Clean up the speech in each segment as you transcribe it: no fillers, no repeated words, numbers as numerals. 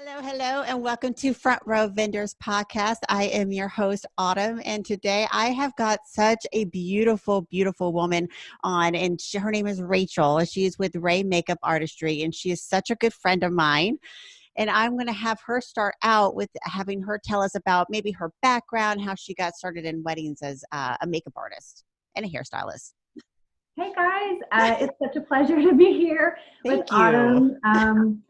Hello, hello, and welcome to Front Row Vendors Podcast. I am your host, Autumn, and today I have got such a beautiful, beautiful woman on, and her name is Rachel. She is with R.A.E Makeup Artistry, and she is such a good friend of mine. And I'm going to have her start out with having her tell us about maybe her background, how she got started in weddings as a makeup artist and a hairstylist. Hey guys, it's such a pleasure to be here with Thank you. Autumn.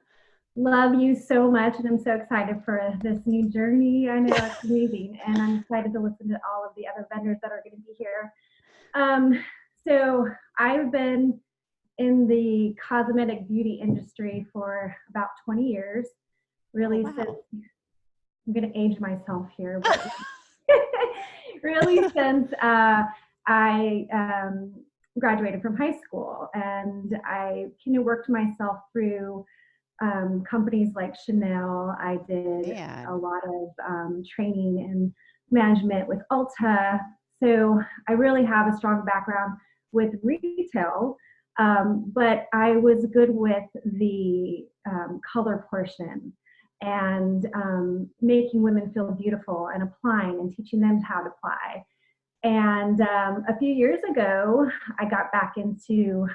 Love you so much, and I'm so excited for this new journey. I know it's amazing, and I'm excited to listen to all of the other vendors that are going to be here. So I've been in the cosmetic beauty industry for about 20 years, really Oh, since wow. I'm going to age myself here, but really since I graduated from high school, and I kind of worked myself through companies like Chanel. I did a Man. lot of training and management with Ulta. So I really have a strong background with retail, but I was good with the color portion and making women feel beautiful and applying and teaching them how to apply. And a few years ago, I got back into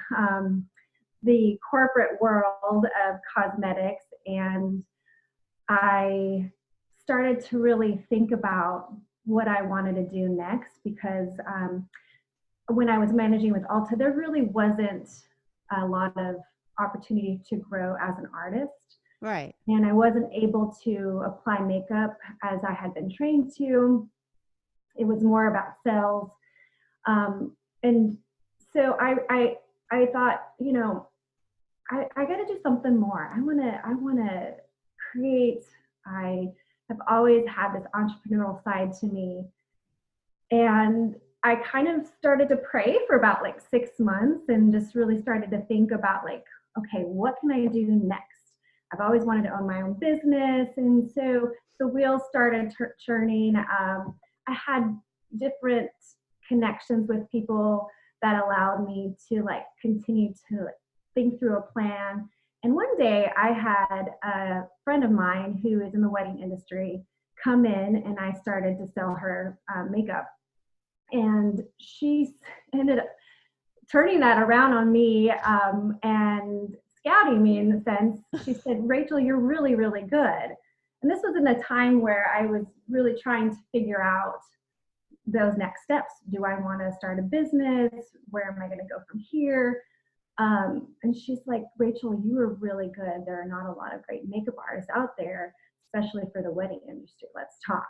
the corporate world of cosmetics, and I started to really think about what I wanted to do next, because when I was managing with Ulta, there really wasn't a lot of opportunity to grow as an artist. Right. And I wasn't able to apply makeup as I had been trained to. It was more about sales. And so I thought, I got to do something more. I want to create. I have always had this entrepreneurial side to me, and I kind of started to pray for about like 6 months, and just really started to think about like, okay, what can I do next? I've always wanted to own my own business, and so the wheels started churning. I had different connections with people that allowed me to like continue to think through a plan. And one day I had a friend of mine who is in the wedding industry come in, and I started to sell her makeup. And she ended up turning that around on me and scouting me in the sense. She said, Rachel, you're really, really good. And this was in a time where I was really trying to figure out those next steps. Do I want to start a business? Where am I going to go from here? And she's like, Rachel, you are really good. There are not a lot of great makeup artists out there, especially for the wedding industry. Let's talk.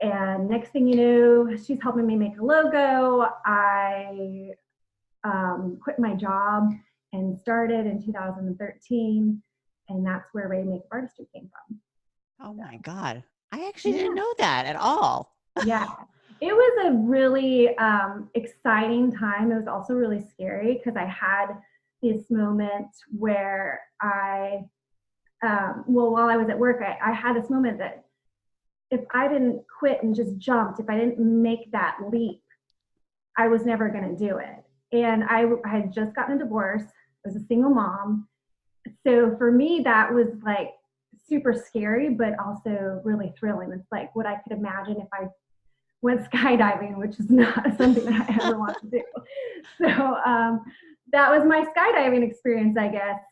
And next thing you know, she's helping me make a logo. I quit my job and started in 2013. And that's where R.A.E Makeup Artistry came from. Oh, So, my God. I actually yeah. didn't know that at all. Yeah. It was a really exciting time. It was also really scary because I had this moment where while I was at work, I had this moment that if I didn't quit and just jumped, if I didn't make that leap, I was never going to do it. And I had just gotten a divorce. I was a single mom. So for me, that was like super scary, but also really thrilling. It's like what I could imagine if I went skydiving, which is not something that I ever want to do. So that was my skydiving experience, I guess.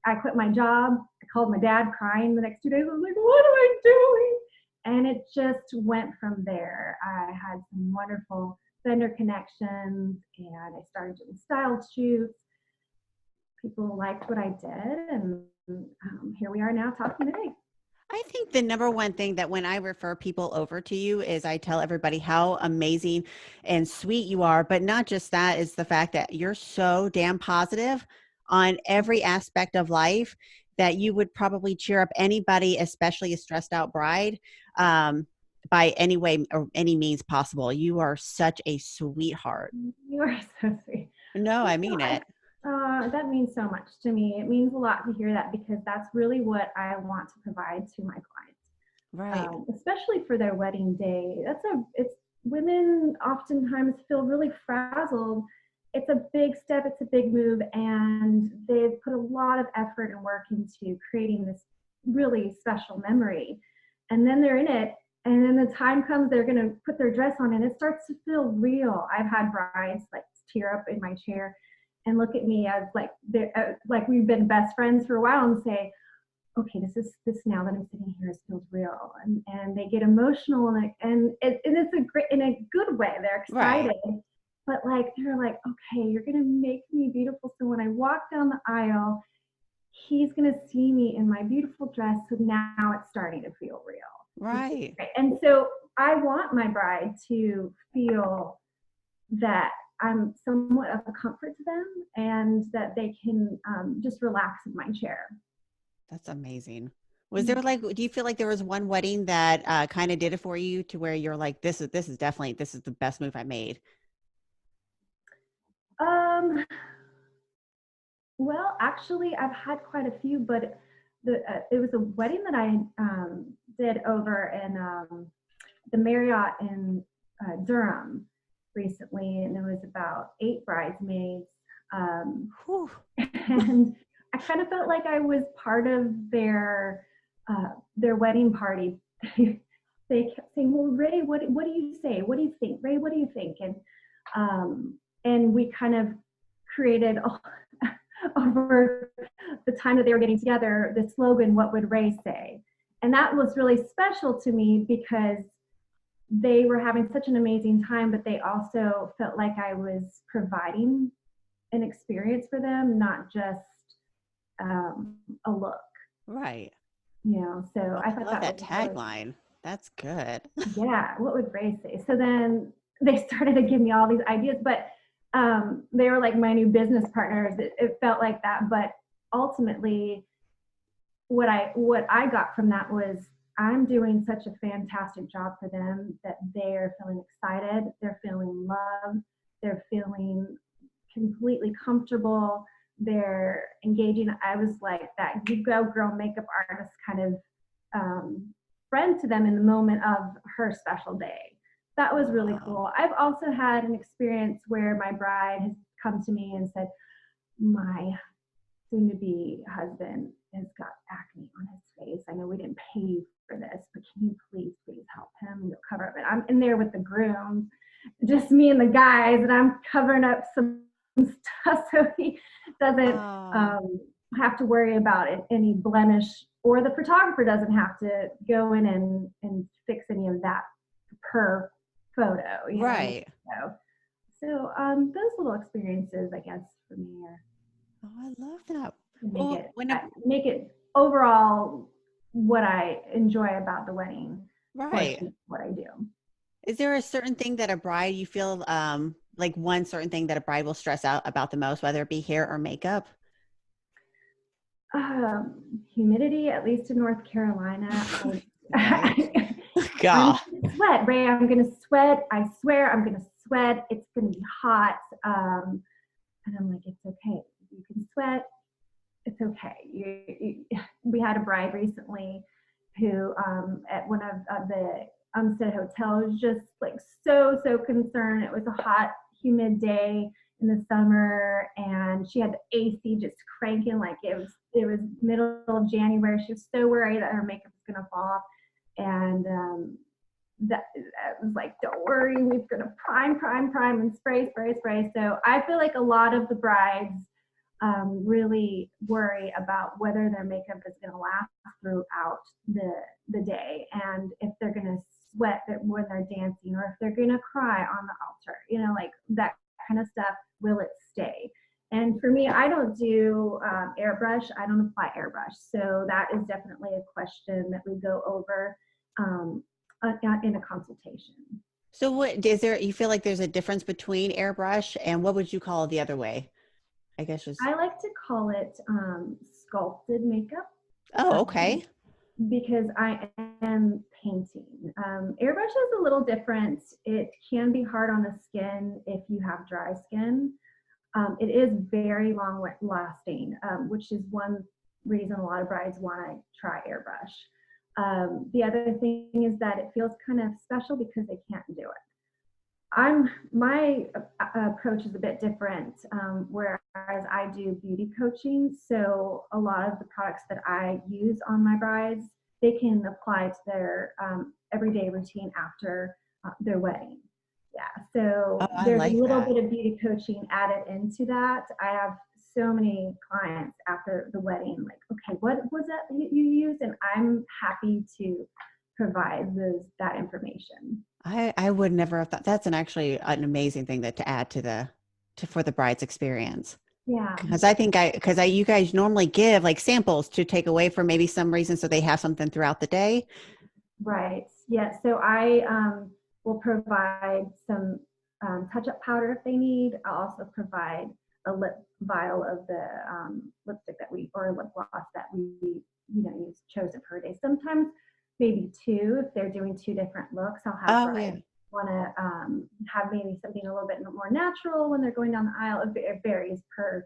I quit my job. I called my dad crying the next 2 days. I was like, what am I doing? And it just went from there. I had some wonderful vendor connections, and I started doing style shoots. People liked what I did, and here we are now talking today. I think the number one thing that when I refer people over to you is I tell everybody how amazing and sweet you are, but not just that, is the fact that you're so damn positive on every aspect of life that you would probably cheer up anybody, especially a stressed out bride, by any way or any means possible. You are such a sweetheart. You are so sweet. No, I mean it. That means so much to me. It means a lot to hear that, because that's really what I want to provide to my clients, Right. especially for their wedding day. It's women oftentimes feel really frazzled. It's a big step, it's a big move, and they've put a lot of effort and work into creating this really special memory. And then they're in it, and then the time comes, they're going to put their dress on, and it starts to feel real. I've had brides like tear up in my chair and look at me as like like we've been best friends for a while, and say, okay, this now that I'm sitting here, it feels real, and they get emotional, and it's a great, in a good way. They're excited, Right. but like they're like, okay, you're gonna make me beautiful. So when I walk down the aisle, he's gonna see me in my beautiful dress. So now it's starting to feel real. Right. And so I want my bride to feel that I'm somewhat of a comfort to them, and that they can just relax in my chair. That's amazing. Was there like, do you feel like there was one wedding that kind of did it for you to where you're like, this is definitely, this is the best move I made? Um, well, actually, I've had quite a few, but it was a wedding that I did over in the Marriott in Durham recently, and there was about 8 bridesmaids. Um, Whew. and I kind of felt like I was part of their wedding party. They kept saying, "Well, Ray, what do you say? What do you think, Ray? What do you think?" And we kind of created over the time that they were getting together the slogan, "What would Ray say?" And that was really special to me because they were having such an amazing time, but they also felt like I was providing an experience for them, not just a look, Right. So Oh, I I thought love that that was really, tagline. That's good. yeah, what would Ray say? So then they started to give me all these ideas, but they were like my new business partners. It felt like that, but ultimately what I got from that was I'm doing such a fantastic job for them that they're feeling excited, they're feeling loved, they're feeling completely comfortable, they're engaging. I was like that you go girl makeup artist kind of friend to them in the moment of her special day. That was really Wow. cool. I've also had an experience where my bride has come to me and said, my soon to be husband has got acne on his face. I know we didn't pay you for this, but can you please help him? And you'll cover up. And I'm in there with the groom, just me and the guys, and I'm covering up some stuff so he doesn't Oh, have to worry about it, any blemish, or the photographer doesn't have to go in and fix any of that per photo. right. Those little experiences, I guess, for me are Oh, I love that. make Well, it when a make it overall what I enjoy about the wedding right. portion of what I do. Is there a certain thing that a bride you feel like one certain thing that a bride will stress out about the most, whether it be hair or makeup? Humidity, at least in North Carolina. Right. I'm God. gonna sweat, Ray. I'm gonna sweat. I swear I'm gonna sweat. It's gonna be hot. And I'm like, it's okay. You can sweat. It's okay. We had a bride recently who at one of the Umstead hotels just like so concerned. It was a hot, humid day in the summer, and she had the AC just cranking like it was middle of January. She was so worried that her makeup was gonna fall off, and that was like, don't worry, we're gonna prime, and spray. So I feel like a lot of the brides really worry about whether their makeup is going to last throughout the day, and if they're going to sweat when they're dancing, or if they're going to cry on the altar, like that kind of stuff. Will it stay? And for me, I don't do airbrush. I don't apply airbrush. So that is definitely a question that we go over um, in a consultation. So what is there, you feel like there's a difference between airbrush and what would you call it the other way? I guess just, I like to call it sculpted makeup. oh, Um, okay. because I am painting. Airbrush is a little different. It can be hard on the skin if you have dry skin. It is very long lasting, which is one reason a lot of brides want to try airbrush. The other thing is that it feels kind of special because they can't do it. My approach is a bit different, whereas I do beauty coaching. So a lot of the products that I use on my brides, they can apply to their everyday routine after their wedding. Yeah, Oh, so I there's a like little that. bit of beauty coaching added into that. I have so many clients after the wedding, like, okay, what was that you used? And I'm happy to provide that information. I would never have thought that's actually an amazing thing that to add to for the bride's experience. Yeah. Because you guys normally give like samples to take away for maybe some reason so they have something throughout the day. Right. Yeah. So I will provide some touch-up powder if they need. I'll also provide a lip vial of the lipstick or lip gloss that use chosen for a day. Sometimes maybe two if they're doing two different looks. I'll have Oh yeah. brides want to have maybe something a little bit more natural when they're going down the aisle. It varies per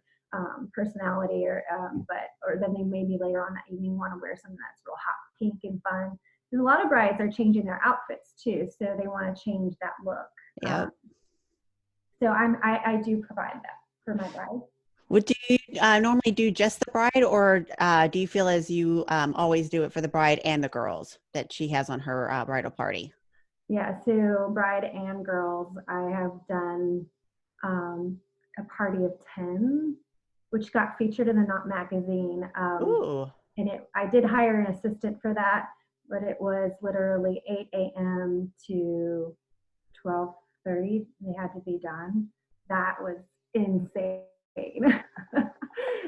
personality, or then they maybe later on that evening want to wear something that's real hot pink and fun. And a lot of brides are changing their outfits too, so they want to change that look. Yep. So I do provide that for my bride. Would you normally do just the bride, or do you feel as you always do it for the bride and the girls that she has on her bridal party? Yeah, so bride and girls, I have done a party of 10, which got featured in the Knot magazine. Ooh, And I did hire an assistant for that, but it was literally 8 a.m. to 12:30. They had to be done. That was insane.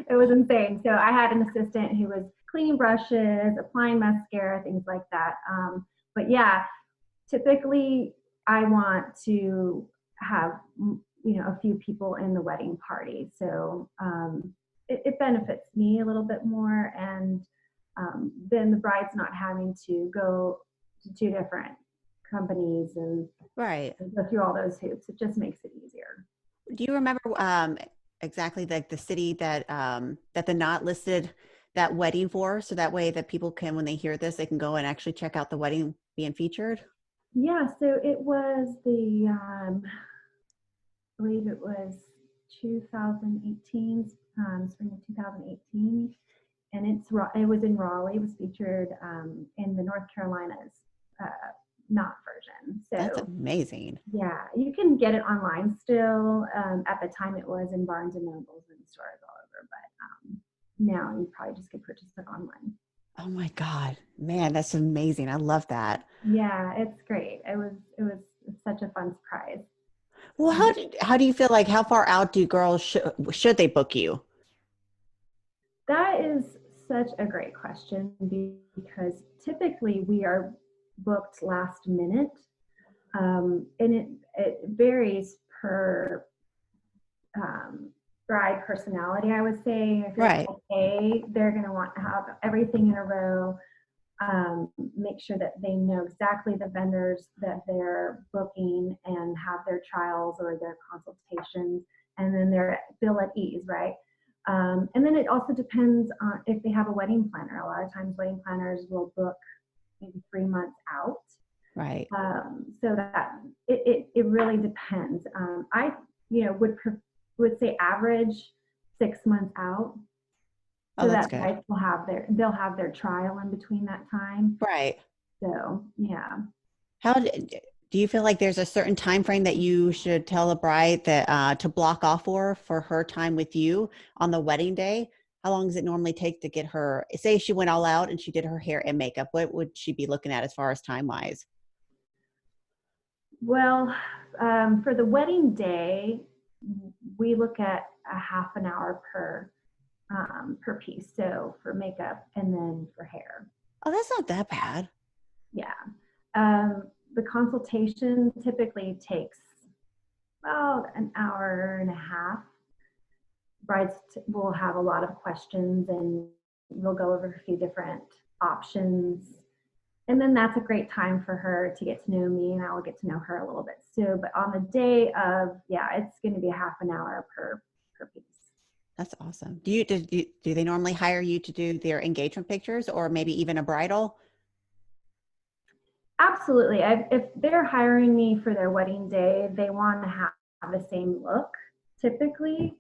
It was insane. So I had an assistant who was cleaning brushes, applying mascara, things like that. But yeah, typically I want to have a few people in the wedding party, so it benefits me a little bit more, and then the bride's not having to go to two different companies right. and go through all those hoops. It just makes it easier. Do you remember exactly like the city that that the Knot listed that wedding for, so that way that people can, when they hear this, they can go and actually check out the wedding being featured? Yeah, so it was I believe it was 2018, spring of 2018, and it was in Raleigh. It was featured in the North Carolina's uh, Knot version. That's So amazing. yeah, you can get it online still. At the time, it was in Barnes and Nobles and stores all over, but now you probably just can purchase it online. Oh my God, man, that's amazing. I love that. Yeah, it's great. It was such a fun surprise. Well, Um, how do you feel like how far out do girls should they book you? That is such a great question because typically we are booked last minute, and it varies per um, bride personality. I would say if you're Right. type A, they're going to want to have everything in a row. Make sure that they know exactly the vendors that they're booking and have their trials or their consultations, and then they'll at ease, right? And then it also depends on if they have a wedding planner. A lot of times, wedding planners will book maybe 3 months out. Right. So that it really depends. I would say average 6 months out, Oh, so that's that good. brides they'll have their trial in between that time. Right. So yeah. Do you feel like there's a certain time frame that you should tell a bride that to block off for her time with you on the wedding day? How long does it normally take to get her, say she went all out and she did her hair and makeup, what would she be looking at as far as time wise? Well, for the wedding day, we look at a half an hour per piece. So for makeup and then for hair. Oh, that's not that bad. Yeah. The consultation typically takes about an hour and a half. Brides will have a lot of questions and we'll go over a few different options. And then that's a great time for her to get to know me and I will get to know her a little bit. So, but on the day of, yeah, it's going to be a half an hour per piece. That's awesome. Do they normally hire you to do their engagement pictures or maybe even a bridal? Absolutely. If they're hiring me for their wedding day, they want to have the same look typically.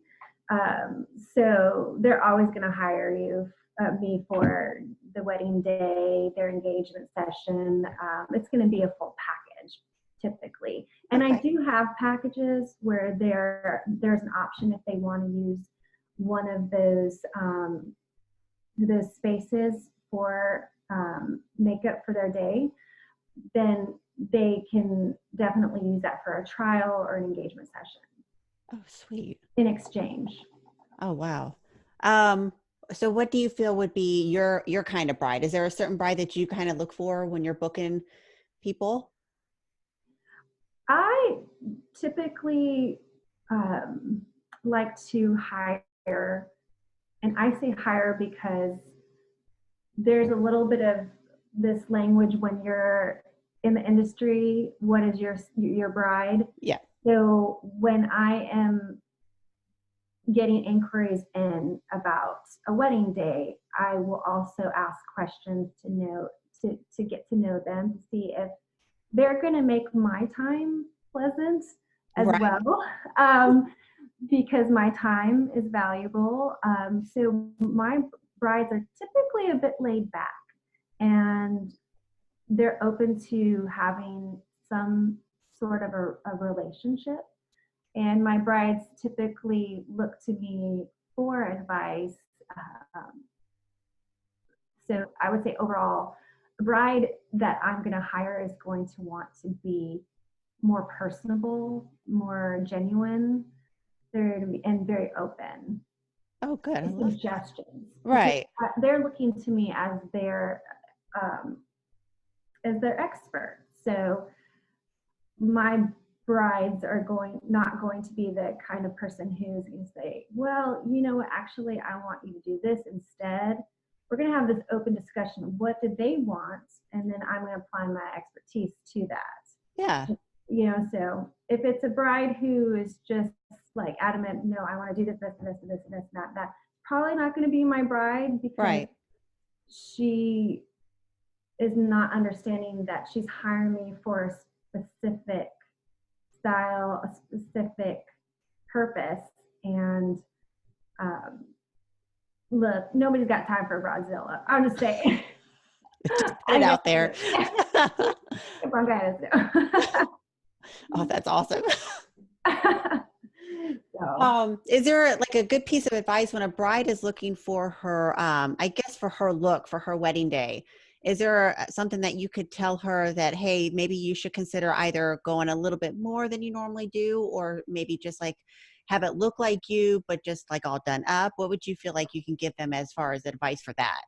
So they're always going to hire me for the wedding day, their engagement session. It's going to be a full package typically. And I Okay. do have packages where there's an option if they want to use one of those spaces for makeup for their day, then they can definitely use that for a trial or an engagement session Oh, sweet. in exchange. Oh, wow. Um, so what do you feel would be your kind of bride? Is there a certain bride that you kind of look for when you're booking people? I typically um, like to hire, and I say hire because there's a little bit of this language when you're in the industry. What is your bride? Yeah. So when I am getting inquiries in about a wedding day, I will also ask questions to get to know them, to see if they're going to make my time pleasant as Right. well, um, because my time is valuable. So my brides are typically a bit laid back, and they're open to having some sort of a relationship. And my brides typically look to me for advice. Um, so I would say overall, a bride that I'm going to hire is going to want to be more personable, more genuine, and very open Oh, good. I to love that. suggestions, because Right. they're looking to me um, as their expert. So my brides are not going to be the kind of person who's going to say, well, you know what, actually I want you to do this instead. We're going to have this open discussion of what did they want, and then I'm going to apply my expertise to Yeah. that. So if it's a bride who is just like adamant, no, I want to do this, that's probably not going to be my bride, because Right. she is not understanding that she's hiring me for a specific style, a specific purpose. And um, look, nobody's got time for Broadzilla. I'm just saying. Just put I it know. out there. Bronchitis. No. Oh, that's awesome. So Is there like a good piece of advice when a bride is looking for her, I guess for her look for her wedding day? Is there something that you could tell her that, hey, maybe you should consider either going a little bit more than you normally do, or maybe just like have it look like you, but just like all done up? What would you feel like you can give them as far as advice for that?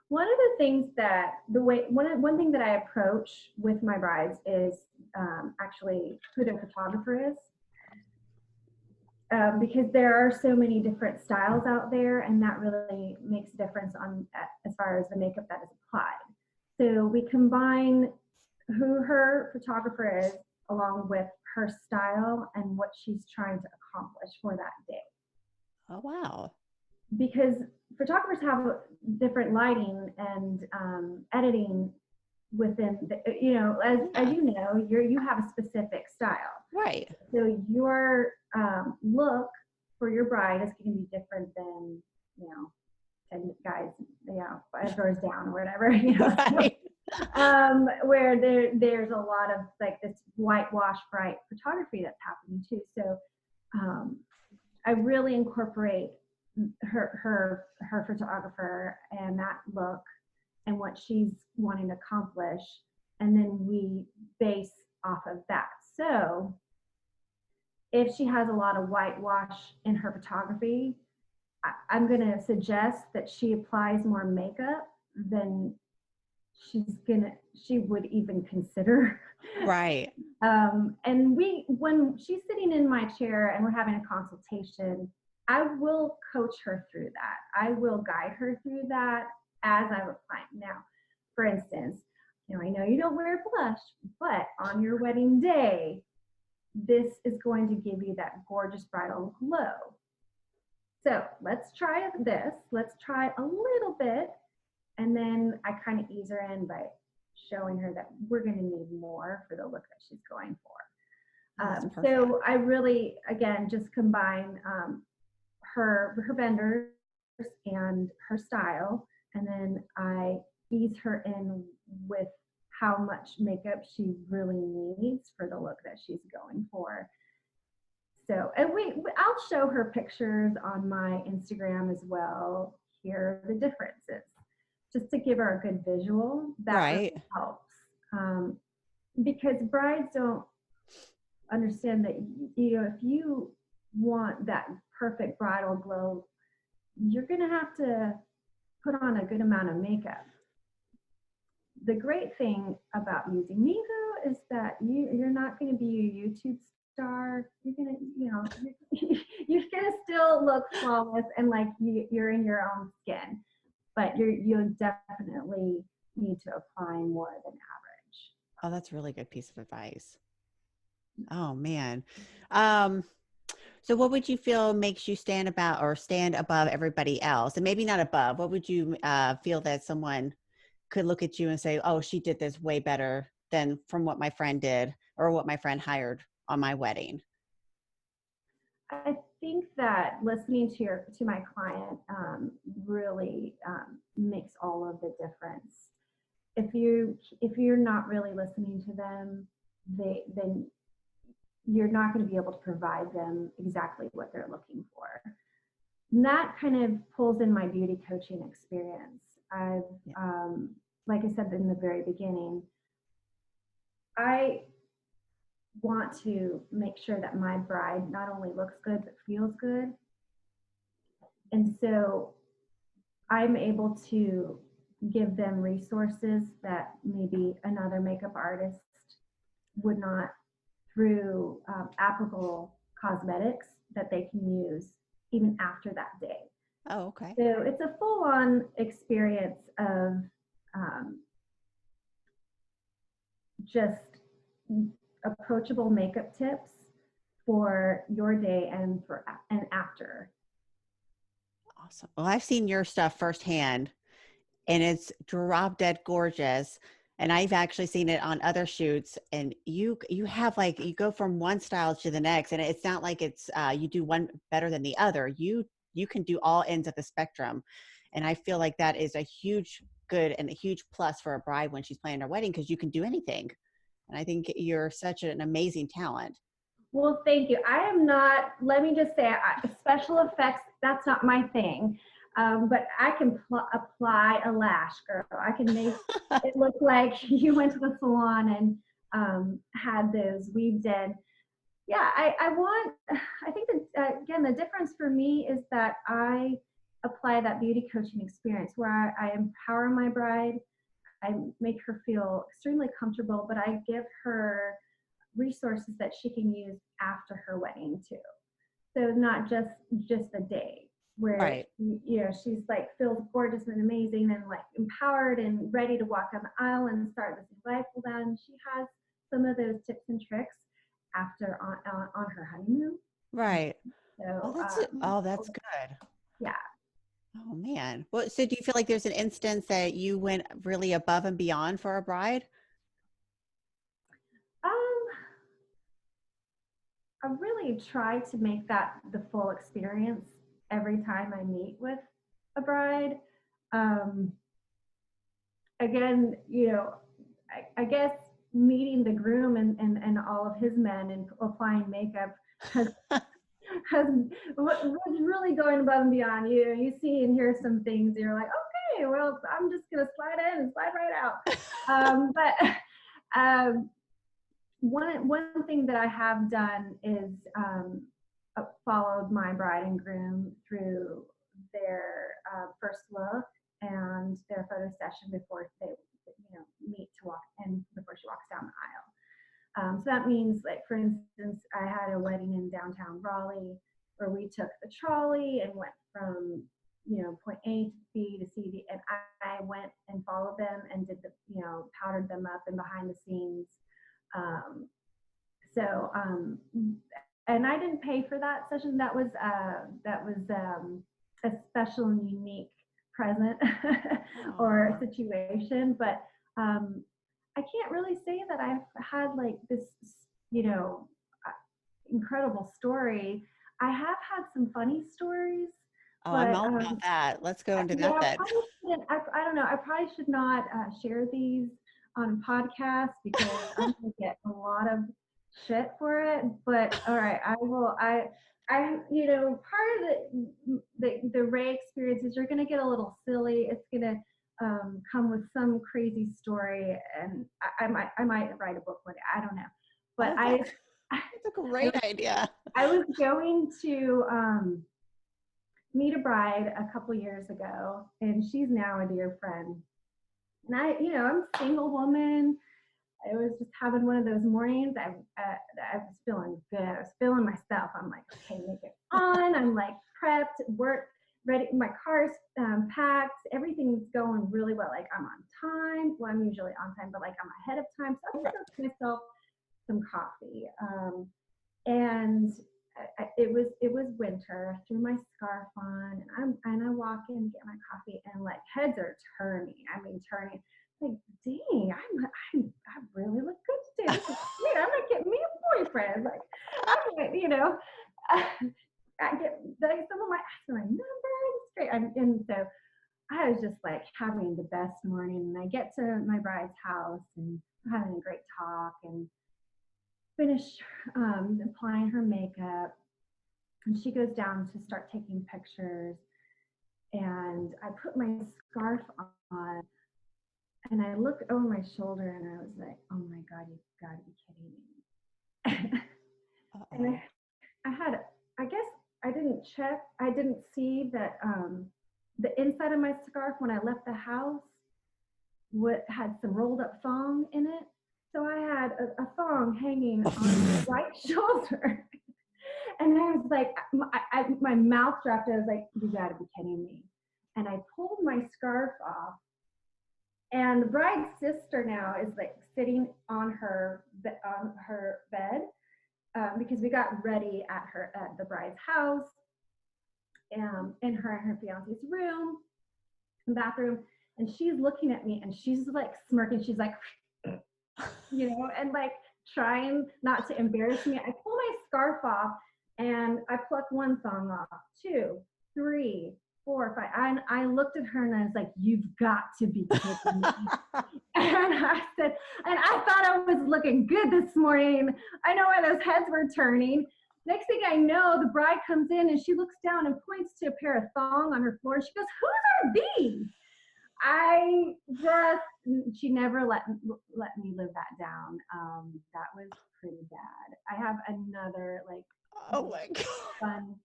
one of the things that the way one thing that I approach with my brides is actually who their photographer is. Because there are so many different styles out there, and that really makes a difference on as far as the makeup that is applied. So we combine who her photographer is along with her style and what she's trying to accomplish for that day. Oh, wow. Because photographers have different lighting and editing within as Yeah. you know, you have a specific style. Right. So your look for your bride is going to be different than, 10 guys, 5 doors down or whatever, Right. where there's a lot of like this whitewash bright photography that's happening too. So um, I really incorporate her photographer and that look and what she's wanting to accomplish, and then we base off of that. So if she has a lot of whitewash in her photography, I'm going to suggest that she applies more makeup than she would even consider. Right. And when she's sitting in my chair and we're having a consultation, I will coach her through that. I will guide her through that as I'm applying. Now, for instance, I know you don't wear blush, but on your wedding day, this is going to give you that gorgeous bridal glow. So let's try this. Let's try a little bit. And then I kind of ease her in by showing her that we're going to need more for the look that she's going for. Oh, that's perfect. So I really, again, just combine her vendors and her style, and then I ease her in with how much makeup she really needs for the look that she's going for. So, and I'll show her pictures on my Instagram as well. Here are the differences, just to give her a good visual. That Right. really helps, because brides don't understand that, you know, if you want that perfect bridal glow, you're going to have to put on a good amount of makeup. The great thing about using me though is that you're not going to be a YouTube star. You're going to, you know, you're going to still look flawless and like you're in your own skin, but you'll definitely need to apply more than average. Oh, that's a really good piece of advice. Oh man. Um, so what would you feel makes you stand above everybody else? And maybe not above. What would you feel that someone could look at you and say, oh, she did this way better than from what my friend did or what my friend hired on my wedding? I think that listening to my client really makes all of the difference. If you're not really listening to them, then you're not going to be able to provide them exactly what they're looking for. And that kind of pulls in my beauty coaching experience. I've, like I said in the very beginning, I want to make sure that my bride not only looks good but feels good. And so I'm able to give them resources that maybe another makeup artist would not, through applicable cosmetics that they can use even after that day. Oh, okay. So it's a full-on experience of just approachable makeup tips for your day and after. Awesome. Well, I've seen your stuff firsthand and it's drop dead gorgeous. And I've actually seen it on other shoots and you have like, you go from one style to the next and it's not like it's, you do one better than the other. You can do all ends of the spectrum. And I feel like that is a huge good and a huge plus for a bride when she's planning her wedding because you can do anything. And I think you're such an amazing talent. Well, thank you. I am not, let me just say, special effects, that's not my thing. But I can apply a lash, girl. I can make it look like you went to the salon and had those weaved in. Yeah, I think that, again, the difference for me is that I apply that beauty coaching experience where I empower my bride. I make her feel extremely comfortable, but I give her resources that she can use after her wedding too. So not just the day where Right. she's like feels gorgeous and amazing and like empowered and ready to walk down the aisle and start this life. Well, then she has some of those tips and tricks after on her honeymoon. Right. So That's good. yeah. Oh man. Well, so do you feel like there's an instance that you went really above and beyond for a bride? Um, I really try to make that the full experience every time I meet with a bride. Um, Again, I guess meeting the groom and all of his men and applying makeup has was really going above and beyond. You see and hear some things, you're like, okay, well, I'm just gonna slide in and slide right out. But one thing that I have done is followed my bride and groom through their first look and their photo session before they meet to walk and before she walks down the aisle. So that means, like, for instance, I had a wedding in downtown Raleigh where we took the trolley and went from point A to B to C D, and I went and followed them and did the powdered them up and behind the scenes. um, so and I didn't pay for that session. That was a special and unique present or situation. But I can't really say that I've had like this, you know, incredible story. I have had some funny stories, Oh, I'm but all about that. Let's go into yeah, that I then. probably shouldn't. I don't know. I probably should not share these on podcasts because I'm gonna get a lot of shit for it. But all right, I will. You know, part of the Ray experience is you're gonna get a little silly. It's gonna come with some crazy story, and I might write a book one day. I don't know, but Oh, that's a great idea. I was going to meet a bride a couple years ago, and she's now a dear friend. And I'm a single woman. I was just having one of those mornings. I was feeling good. I was feeling myself. I'm like, okay, make it on. I'm like prepped, work ready. My car's packed. Everything's going really well. Like I'm on time. Well, I'm usually on time, but like I'm ahead of time. So I'm Okay. making myself some coffee. And it was winter. I threw my scarf on, and I walk in to get my coffee, and like heads are turning. I mean, turning. Like, dang, I really look good today. This is great. I'm gonna get me a boyfriend. Like, I'm gonna, I get like some of my number. It's great. And so I was just like having the best morning. And I get to my bride's house, and we're having a great talk, and finish applying her makeup, and she goes down to start taking pictures, and I put my scarf on, and I look over my shoulder, and I was like, oh my God, you've got to be kidding me. And I had, I guess I didn't see that the inside of my scarf when I left the house had some rolled up thong in it. So I had a thong hanging on my right shoulder. And I was like, my mouth dropped. I was like, you gotta be kidding me. And I pulled my scarf off. And the bride's sister now is like sitting on her bed because we got ready at the bride's house, in her and her fiance's room, bathroom. And she's looking at me, and she's like smirking. She's like, and like trying not to embarrass me. I pull my scarf off, and I pluck one thong off, two, three, four, five. And I looked at her, and I was like, you've got to be kidding me. And I said, and I thought I was looking good this morning. I know why those heads were turning. Next thing I know, the bride comes in, and she looks down and points to a pair of thong on her floor. And she goes, whose are these? She never let me live that down. That was pretty bad. I have another like Oh my God. fun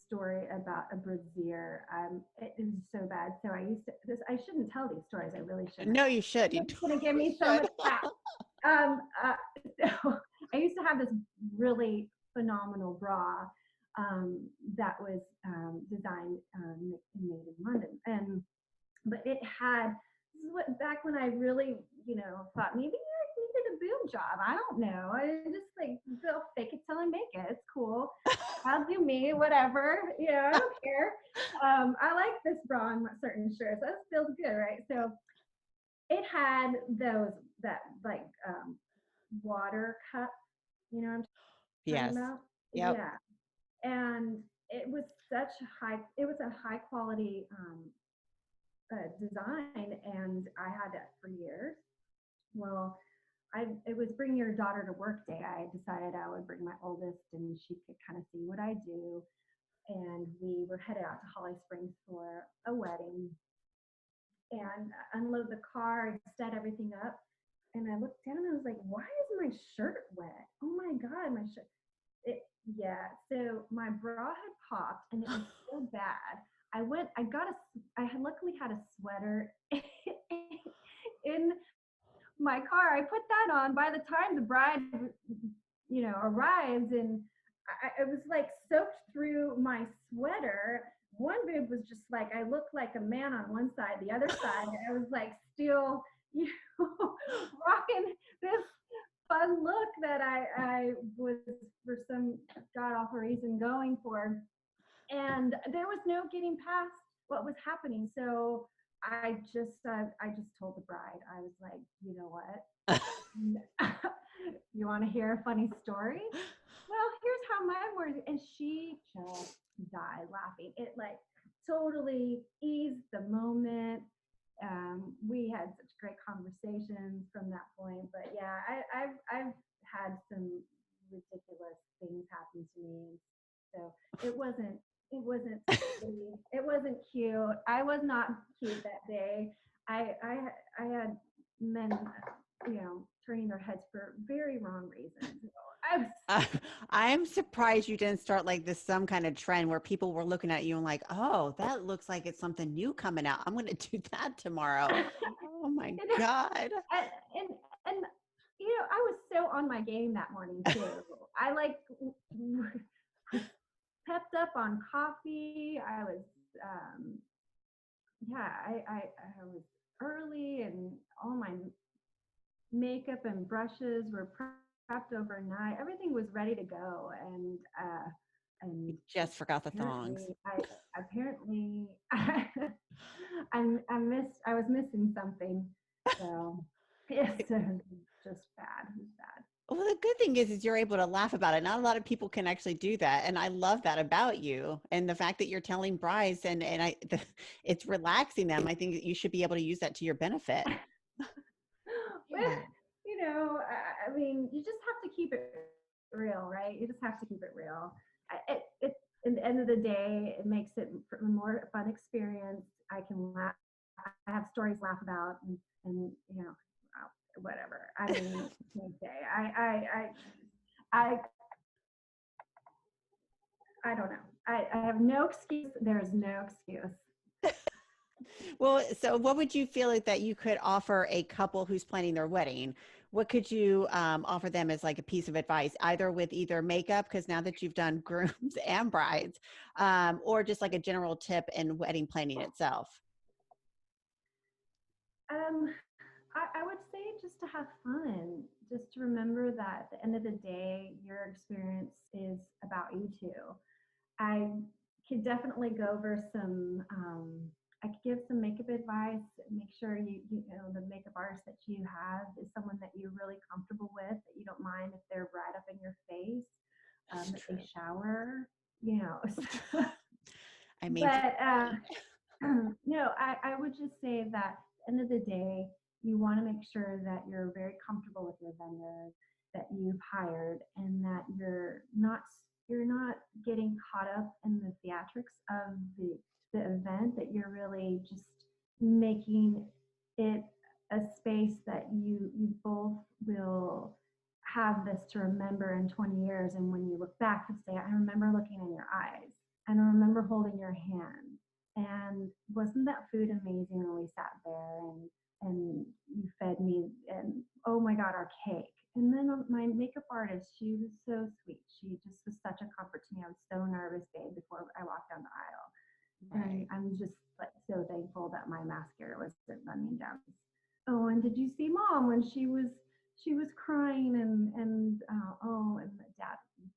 story about a brassiere. It was so bad. So I shouldn't tell these stories. I really shouldn't. No, you should. It's going to give me so much crap. So I used to have this really phenomenal bra that was designed and made in London, but it had, this is what, back when I really thought maybe I needed a boob job. I don't know. I just like, they'll fake it till I make it. It's cool. I'll do me, whatever. I don't care. I like this bra on certain shirts. That feels good, right? So it had that like water cup. You know what I'm Yes. talking about? Yep. Yeah. And it was a high quality design, and I had that for years. Well, it was bring your daughter to work day. I decided I would bring my oldest, and she could kind of see what I do. And we were headed out to Holly Springs for a wedding, and unload the car, set everything up. And I looked down, and I was like, why is my shirt wet? Oh my God, my shirt. Yeah, so my bra had popped, and it was so bad. I had luckily had a sweater in my car. I put that on. By the time the bride, arrives, and it was like soaked through my sweater. One boob was just like, I looked like a man on one side. The other side, I was like still, rocking this fun look that I was for some god awful reason going for. And there was no getting past what was happening. So I just told the bride, I was like, you know what? You want to hear a funny story? Well, here's how mine was. And she just died laughing. It like totally eased the moment. We had such great conversations from that point. But yeah, I've had some ridiculous things happen to me. So it wasn't sweet. It wasn't cute. I was not cute that day. I had men, turning their heads for very wrong reasons. I was Uh, I'm surprised you didn't start like this some kind of trend where people were looking at you and like, oh, that looks like it's something new coming out. I'm going to do that tomorrow. Oh my you know, God. and I was so on my game that morning too. I like was pepped up on coffee. I was yeah, I was early, and all my makeup and brushes were prepped overnight. Everything was ready to go, and Just forgot the thongs. apparently I was missing something. So it's just bad. It was bad. Well, the good thing is you're able to laugh about it. Not a lot of people can actually do that, and I love that about you. And the fact that you're telling brides it's relaxing them. I think that you should be able to use that to your benefit. With, Yeah. I mean, you just have to keep it real, right? You just have to keep it real. It in the end of the day, it makes it a more fun experience. I can laugh. I have stories to laugh about, and whatever. I mean, okay. I I don't know. I have no excuse. There is no excuse. Well, so what would you feel like that you could offer a couple who's planning their wedding? What could you offer them as like a piece of advice, either with either makeup, because now that you've done grooms and brides, or just like a general tip in wedding planning itself? Um, I would say just to have fun, just to remember that at the end of the day, your experience is about you too. I could definitely go over some. I could give some makeup advice. Make sure the makeup artist that you have is someone that you're really comfortable with. That you don't mind if they're right up in your face. That's That they true. shower. You know, I mean, but no, I would just say that at the end of the day, you want to make sure that you're very comfortable with your vendor that you've hired, and that you're not getting caught up in the theatrics of the event, that you're really just making it a space that you both will have this to remember in 20 years. And when you look back, you say, I remember looking in your eyes, and I remember holding your hand. And wasn't that food amazing when we sat there, and you fed me, and oh my God, our cake. And then my makeup artist, she was so sweet. She just was such a comfort to me. I was so nervous, babe, before I walked down the aisle. And right. I'm just like so thankful that my mascara wasn't running down. Oh, and did you see mom when she was crying, and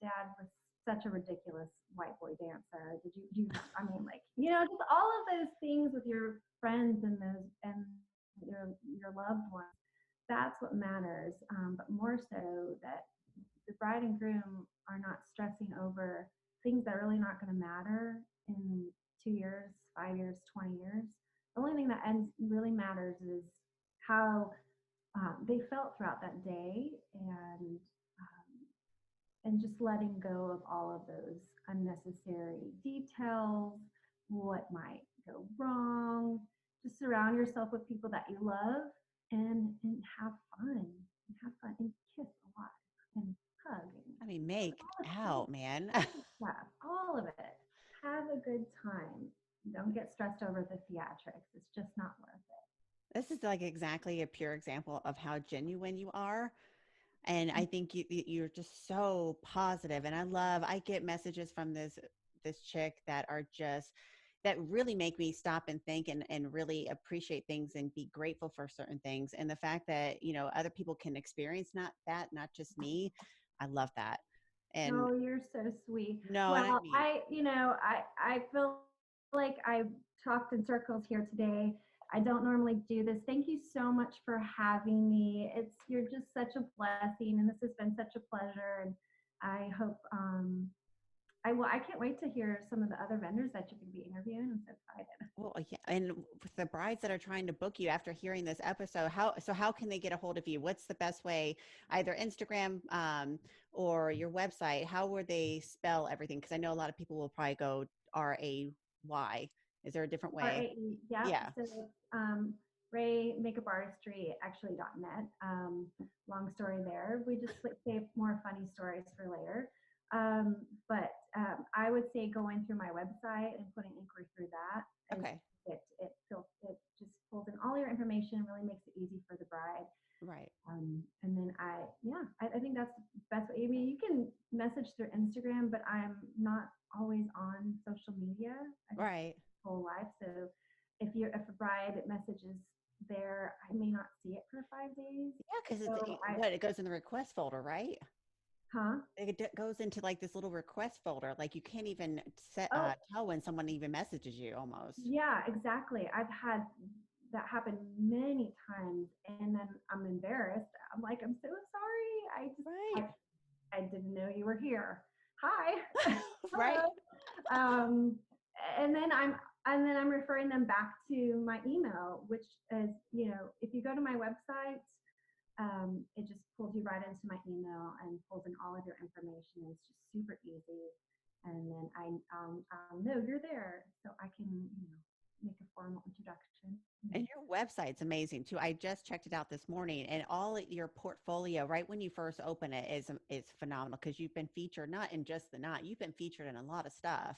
dad was such a ridiculous white boy dancer. Did you do I mean, like, just all of those things with your friends and those and your loved ones. That's what matters. But more so that the bride and groom are not stressing over things that are really not going to matter in 2 years, 5 years, 20 years. The only thing that really matters is how they felt throughout that day, and just letting go of all of those unnecessary details, what might go wrong. Just surround yourself with people that you love, and have fun. And have fun and kiss a lot and hug and I mean, make all out, man. the stuff, all of it. Have a good time. Don't get stressed over the theatrics. It's just not worth This is like exactly a pure example of how genuine you are. And I it. think you're just so positive. And I get messages from this chick that are just, that really make me stop and think and really appreciate things and be grateful for certain things. And the fact that, other people can experience not just me. I love that. And Oh, you're so sweet. no, and I Well, mean, I feel like I talked in circles here today. I don't normally do this. Thank you so much for having me. You're just such a blessing, and this has been such a pleasure. And I hope I can't wait to hear some of the other vendors that you're going to be interviewing. I'm so excited. Well, yeah, and with the brides that are trying to book you after hearing this episode, how can they get a hold of you? What's the best way? Either Instagram or your website. How would they spell everything? Because I know a lot of people will probably go R.A.E. Is there a different way? R.A.E. Yeah. Yeah. So R.A.E. Makeup Artistry actually.net. Long story there. We just saved more funny stories for later. But I would say going through my website and putting inquiry through that is Okay. it just pulls in all your information, really makes it easy for the bride. Right. And then I think that's the best way. I mean, you can message through Instagram, but I'm not always on social media. I just Right. whole life. So if a bride messages there, I may not see it for 5 days. Yeah, because So it goes in the request folder, right? huh? Goes into like this little request folder. Like you can't even Oh, tell when someone even messages you almost. yeah, exactly. I've had that happen many times, and then I'm embarrassed. I'm like, I'm so sorry. Right. I didn't know you were here. Hi. Right. Hello. Um, and then I'm referring them back to my email, which is, if you go to my website, it just pulls you right into my email and pulls in all of your information. It's just super easy. And then I'll know you're there, so I can, make a formal introduction. And your website's amazing too. I just checked it out this morning, and your portfolio, right when you first open it, is phenomenal because you've been featured not in just the knot, you've been featured in a lot of stuff,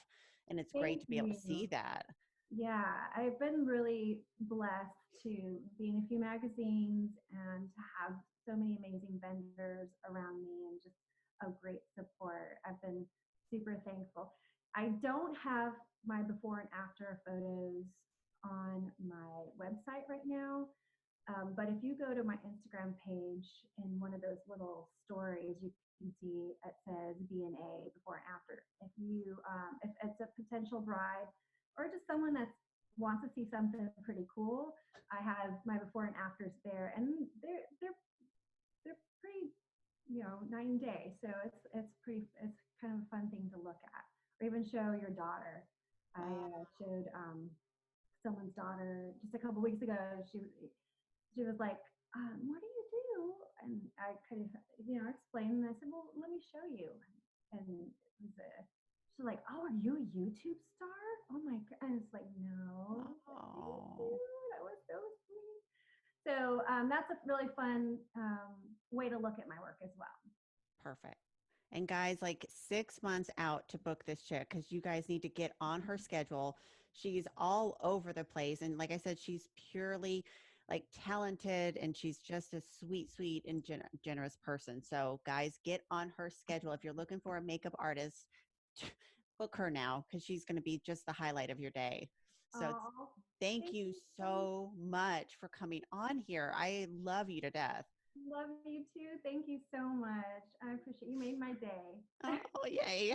and it's great Thank to be able to see you. that. Yeah, I've been really blessed to be in a few magazines and to have so many amazing vendors around me and just a great support. I've been super thankful. I don't have my before and after photos on my website right now. But if you go to my Instagram page in one of those little stories, you can see it says B&A before and after. If it's a potential bride or just someone that wants to see something pretty cool, I have my before and afters there, and they're pretty, night and day. So it's kind of a fun thing to look at, or even show your daughter. I showed someone's daughter just a couple weeks ago. She was like, "What do you do?" And I kind of, explained. And I said, "Well, let me show you." And she's like, "Oh, are you a YouTube star? Oh my god!" And it's like, "No, but thank you. Oh, That was so sweet." So that's a really fun way to look at my work as well. perfect. And guys, like 6 months out to book this chick because you guys need to get on her schedule. She's all over the place. And like I said, she's purely like talented and she's just a sweet, sweet and generous person. So, guys, get on her schedule. If you're looking for a makeup artist, book her now because she's going to be just the highlight of your day. So, Oh, thank thank you you so much. so much for coming on here. I love you to death. Love you too. Thank you so much. I appreciate you. Made my day. Oh, yay.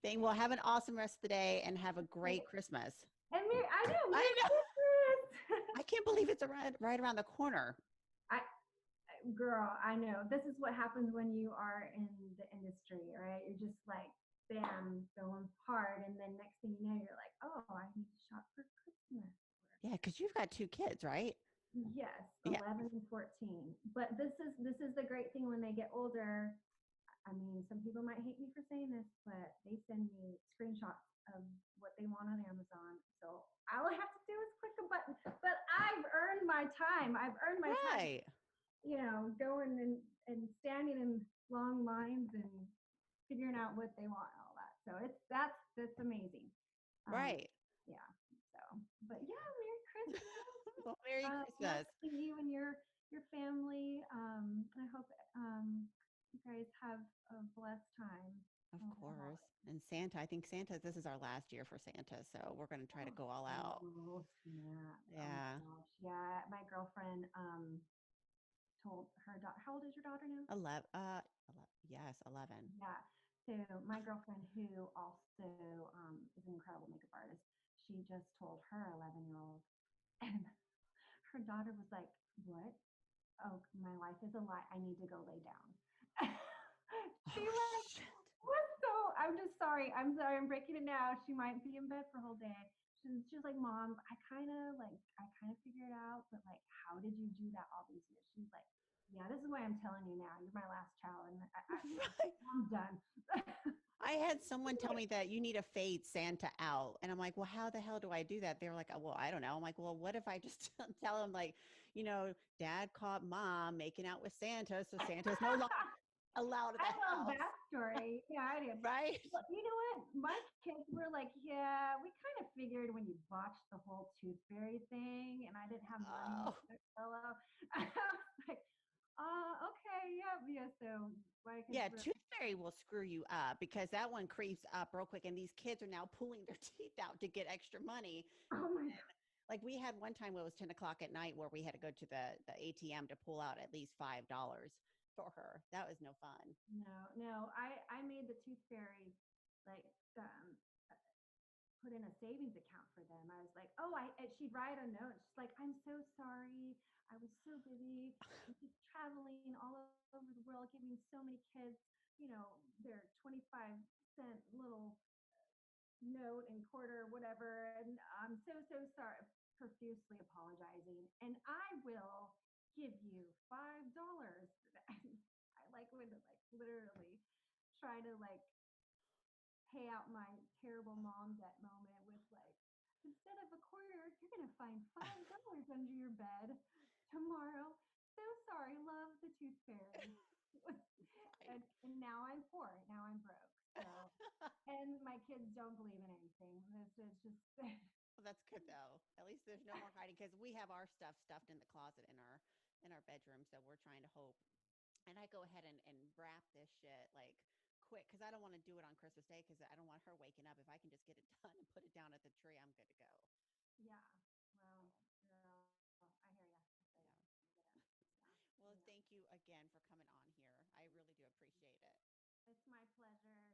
Thank well, have an awesome rest of the day and have a great Christmas. And I know, I Merry know. Christmas. I can't believe it's right around the corner. I Girl, I know. This is what happens when you are in the industry, right? You're just like bam, going hard, and then next thing you know, you're like, oh, I need to shop for Christmas. Yeah, because you've got two kids, right? Yes, Yeah. 11 and 14. But this is the great thing when they get older. I mean, some people might hate me for saying this, but they send me screenshots of what they want on Amazon. So all I have to do is click a button. But I've earned my time. I've earned my time, Right. going and standing in long lines and figuring out what they want and all that. So that's amazing. Um, Right. yeah. So, but yeah, Merry Christmas. Well, Merry Bless Christmas. to you and your family. I hope you guys have a blessed time Of over the course. holidays. And Santa, I think Santa, this is our last year for Santa. So we're going to try to go all out. Oh, snap. Oh my Yeah. gosh. Yeah, my girlfriend told her daughter. How old is your daughter now? 11, yes, 11. Yeah. So my girlfriend, who also is an incredible makeup artist, she just told her 11-year-old, and daughter was like, what? Oh, my life is a lie. I need to go lay down. She Oh, like shit. was so, I'm just sorry. I'm sorry. I'm breaking it now. She might be in bed for a whole day. She's like, Mom, I kind of figured it out, but like, how did you do that all these years? She's like, yeah, this is why I'm telling you now. You're my last child, and Right. I'm done. I had someone tell me that you need to fade Santa out. And I'm like, well, how the hell do I do that? They were like, oh, well, I don't know. I'm like, well, what if I just tell them, like, dad caught mom making out with Santa. So Santa's no longer allowed at the I love house. that story. Yeah, I do. Right. Well, you know what? My kids were like, yeah, we kind of figured when you botched the whole tooth fairy thing and I didn't have money Oh, to pillow. I was like, okay, yeah. So my kids yeah. were Tooth fairy will screw you up because that one creeps up real quick. And these kids are now pulling their teeth out to get extra money. oh my God. Like we had one time where it was 10 o'clock at night where we had to go to the ATM to pull out at least $5 for her. That was no fun. No, I made the tooth fairy like put in a savings account for them. I was like, oh, she'd write a note. She's like, I'm so sorry. I was so busy. I'm just traveling all over the world, giving so many kids, their 25-cent little note and quarter, whatever. And I'm so sorry, profusely apologizing. And I will give you $5. I like would like literally try to like pay out my terrible mom debt moment with like, instead of a quarter, you're gonna find $5 under your bed tomorrow. So sorry, love the tooth fairy. Right. And now I'm poor. Now I'm broke. So, and my kids don't believe in anything. This is just Well, that's good though. At least there's no more hiding because we have our stuff stuffed in the closet in our bedroom. So we're trying to hope. And I go ahead and wrap this shit like quick because I don't want to do it on Christmas Day because I don't want her waking up. If I can just get it done and put it down at the tree, I'm good to go. yeah. Well, girl, I hear you. Yeah. Yeah, Well, yeah. thank you again for coming on here. I really do appreciate it. It's my pleasure.